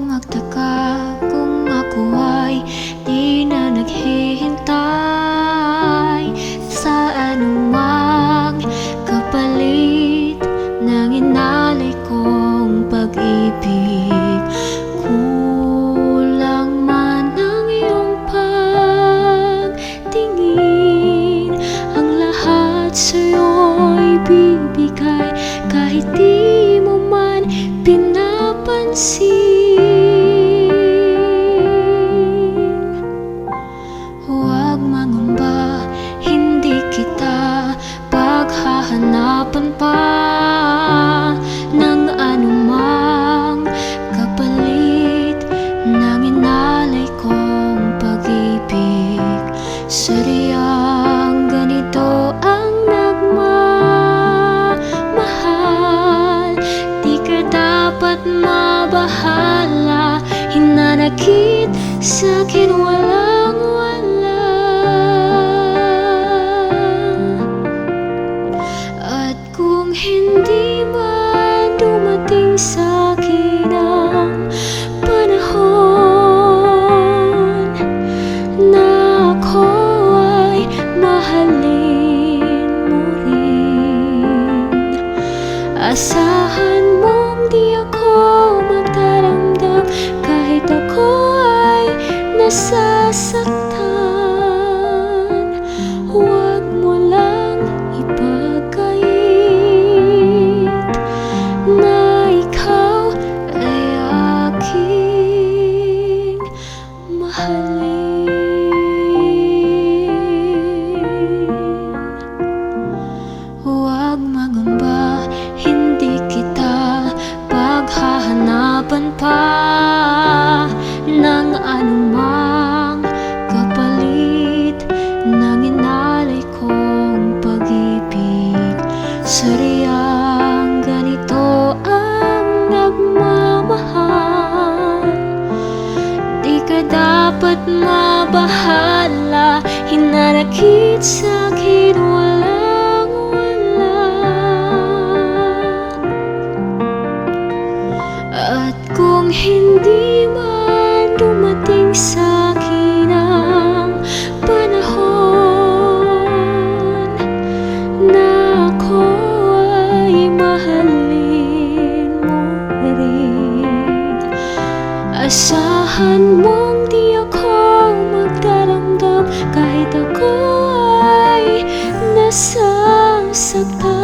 magtaka kung ako ay di na naghihintay sa anumang kapalit ng inalay kong pag-ibig. Kulang man ang iyong pagtingin, ang lahat sa'yo'y bibigay kahit di mo man pinapansin. Huwag mangamba, hindi kita paghahanapan pa ng anumang kapalit ng inalay kong pag-ibig. Sadyang ganito ang nagmamahal, di ka dapat mabahala. Hinanakit sa'kin walang-wala, at kung hindi man dumating sa'kin ang panahon na ako ay mahalin mo rin, asahan mong di ako magdaramdam kahit ako ay nasasaktan. Huwag mo lang ipagkait na ikaw ay aking mahalin. Huwag mangamba, hindi kita paghahanapan pa ng anumang kapalit ng inalay kong pag-ibig. Sadyang ganito ang nagmamahal, di ka dapat mabahala. Hinanakit sa'kin walang-wala, at kung hindi man dumating sa'kin ang panahon na ako ay mahalin mo rin, asahan mong di ako magdaramdam kahit ako ay nasasaktan.